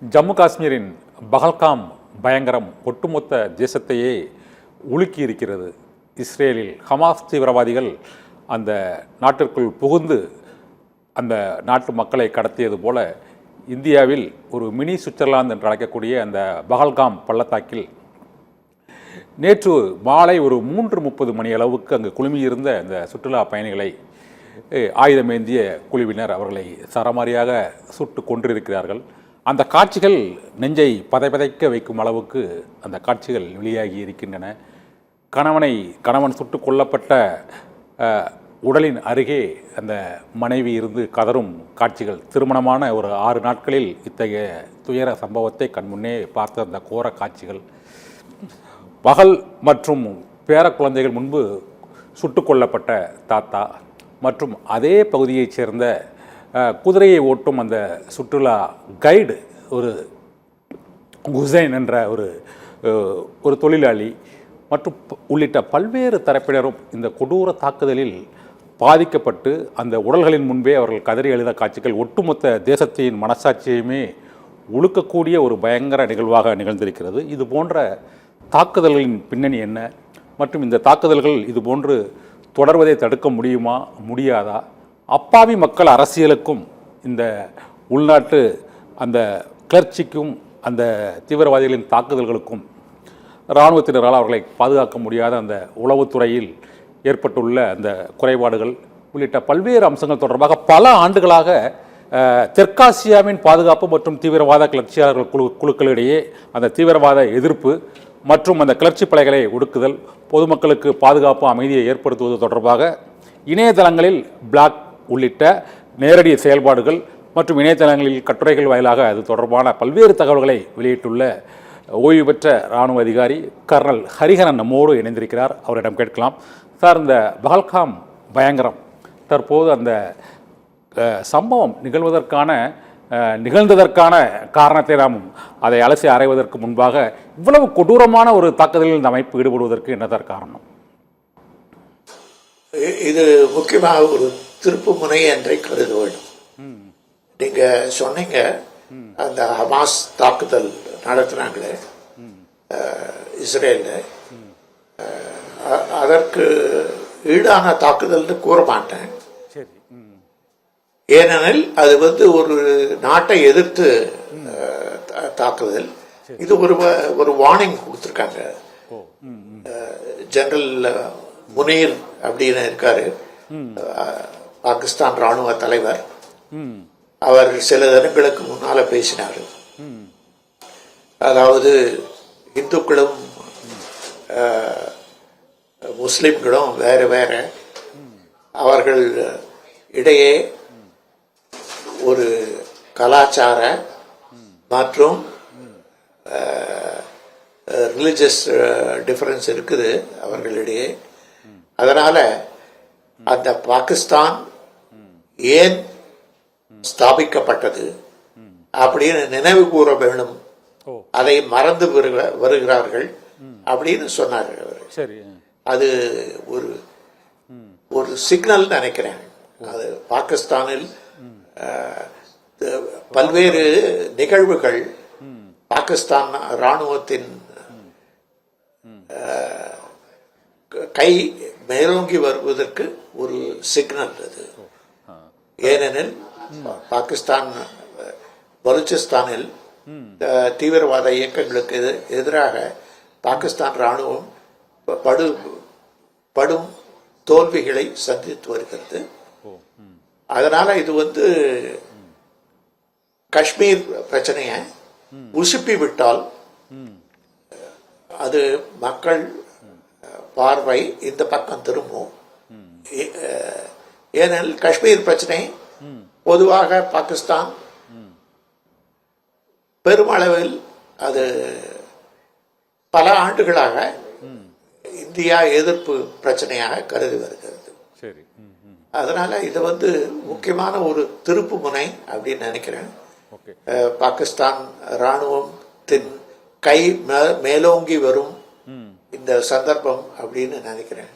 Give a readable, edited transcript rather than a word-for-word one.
ஜம்மு காஷ்மீரின் பஹல்காம் பயங்கரம் ஒட்டுமொத்த தேசத்தையே உலுக்கி இருக்கிறது. இஸ்ரேலில் ஹமாஸ் தீவிரவாதிகள் அந்த நாட்டிற்குள் புகுந்து அந்த நாட்டு மக்களை கடத்தியது போல இந்தியாவில் ஒரு மினி சுவிட்சர்லாந்து என்று அழைக்கக்கூடிய அந்த பஹல்காம் பள்ளத்தாக்கில் நேற்று மாலை ஒரு 3:30 மணி அளவுக்கு அங்கு குழுமியிருந்த அந்த சுற்றுலா பயணிகளை ஆயுதமேந்திய குழுவினர் அவர்களை சரமாரியாக சுட்டு கொன்றிருக்கிறார்கள். அந்த காட்சிகள் நெஞ்சை பதைபதைக்க வைக்கும் அளவுக்கு அந்த காட்சிகள் வெளியாகி இருக்கின்றன. கணவன் சுட்டு கொல்லப்பட்ட உடலின் அருகே அந்த மனைவி இருந்து கதறும் காட்சிகள். திருமணமான ஒரு 6 நாட்களில் இத்தகைய துயர சம்பவத்தை கண்முன்னே பார்த்த அந்த கோர காட்சிகள். மகள் மற்றும் பேர குழந்தைகள் முன்பு சுட்டு கொல்லப்பட்ட தாத்தா மற்றும் அதே பகுதியைச் சேர்ந்த குதிரையை ஓட்டும் அந்த சுற்றுலா கைடு ஒரு குசைன் என்ற ஒரு தொழிலாளி மற்றும் உள்ளிட்ட பல்வேறு தரப்பினரும் இந்த கொடூர தாக்குதலில் பாதிக்கப்பட்டு அந்த உடல்களின் முன்பே அவர்கள் கதறி எழுத காட்சிகள் ஒட்டுமொத்த தேசத்தின் மனசாட்சியுமே உழுக்கக்கூடிய ஒரு பயங்கர நிகழ்வாக நிகழ்ந்திருக்கிறது. இது போன்ற தாக்குதல்களின் பின்னணி என்ன மற்றும் இந்த தாக்குதல்கள் இது போன்று தொடர்வதை தடுக்க முடியுமா முடியாதா? அப்பாவி மக்கள் அரசியலுக்கும் இந்த உள்நாட்டு அந்த கிளர்ச்சிக்கும் அந்த தீவிரவாதிகளின் தாக்குதல்களுக்கும் இராணுவத்தினரால் அவர்களை பாதுகாக்க முடியாத அந்த உளவுத்துறையில் ஏற்பட்டுள்ள அந்த குறைபாடுகள் உள்ளிட்ட பல்வேறு அம்சங்கள் தொடர்பாக பல ஆண்டுகளாக தெற்காசியாவின் பாதுகாப்பு மற்றும் தீவிரவாத கிளர்ச்சியாளர்கள் குழுக்களிடையே அந்த தீவிரவாத எதிர்ப்பு மற்றும் அந்த கிளர்ச்சி படைகளை ஒடுக்குதல், பொதுமக்களுக்கு பாதுகாப்பு அமைதியை ஏற்படுத்துவது தொடர்பாக இணையதளங்களில் பிளாக் உள்ளிட்ட நேரடி செயல்பாடுகள் மற்றும் இணையதளங்களில் கட்டுரைகள் வாயிலாக அது தொடர்பான பல்வேறு தகவல்களை வெளியிட்டுள்ள ஓய்வு பெற்ற இராணுவ அதிகாரி கர்னல் ஹரிஹரன் நம்மோடு இணைந்திருக்கிறார். அவரிடம் கேட்கலாம். சார், இந்த பஹல்காம் பயங்கரம் தற்போது அந்த சம்பவம் நிகழ்ந்ததற்கான காரணத்தை நாம் அதை அலசி ஆராய்வதற்கு முன்பாக இவ்வளவு கொடூரமான ஒரு தாக்குதலில் இந்த அமைப்பு ஈடுபடுவதற்கு என்னதான் காரணம்? இது முக்கியமாக ஒரு திருப்பு முனை என்றை கருத வேண்டும். நீங்க சொன்னீங்க அந்த ஹமாஸ் தாக்குதல் நடத்தினாங்களே இஸ்ரேல்ல, அதற்கு ஈடான தாக்குதல்னு கூற மாட்டேன். ஏனெனில் அது ஒரு நாட்டை எதிர்த்து தாக்குதல். இது ஒரு வார்னிங் கொடுத்திருக்காங்க. ஜெனரல் முனீர் அப்படின்னு இருக்காரு, பாகிஸ்தான் ராணுவ தலைவர். அவர் சில தினங்களுக்கு முன்னால பேசினார். அதாவது இந்துக்களும் முஸ்லிம்களும் வேற அவர்கள் இடையே ஒரு கலாச்சார மற்றும் ரிலிஜியஸ் டிஃபரன்ஸ் இருக்குது அவர்களிடையே. அதனால அந்த பாகிஸ்தான் ஏன் ஸ்தாபிக்கப்பட்டது அப்படின்னு நினைவு கூற வேண்டும், அதை மறந்து வருகிறார்கள் அப்படின்னு சொன்னார் அவர். அது ஒரு சிக்னல் நினைக்கிறேன். அது பாகிஸ்தானில் பல்வேறு நிகழ்வுகள் பாகிஸ்தான் ராணுவத்தின் கை மேலோங்கி வருவதற்கு ஒரு சிக்னல் அது. ஏனெனில் பாகிஸ்தான் பலூச்சிஸ்தானில் தீவிரவாத இயக்கங்களுக்கு எதிராக பாகிஸ்தான் ராணுவம் படும் தோல்விகளை சந்தித்து வருகிறது. அதனால இது காஷ்மீர் பிரச்சனையை உசுப்பி விட்டால் அது மக்கள் பார்வை இந்த பக்கம் திரும்பும். ஏனெனில் காஷ்மீர் பிரச்சனை பொதுவாக பாகிஸ்தான் பெருமளவில் அது பல ஆண்டுகளாக இந்தியா எதிர்ப்பு பிரச்சனையாக கருதி வருகிறது. அதனால இது முக்கியமான ஒரு திருப்பு முனை அப்படின்னு நினைக்கிறேன். பாகிஸ்தான் ராணுவத்தின் கை மேலோங்கி வரும் இந்த சந்தர்ப்பம் அப்படின்னு நினைக்கிறேன்.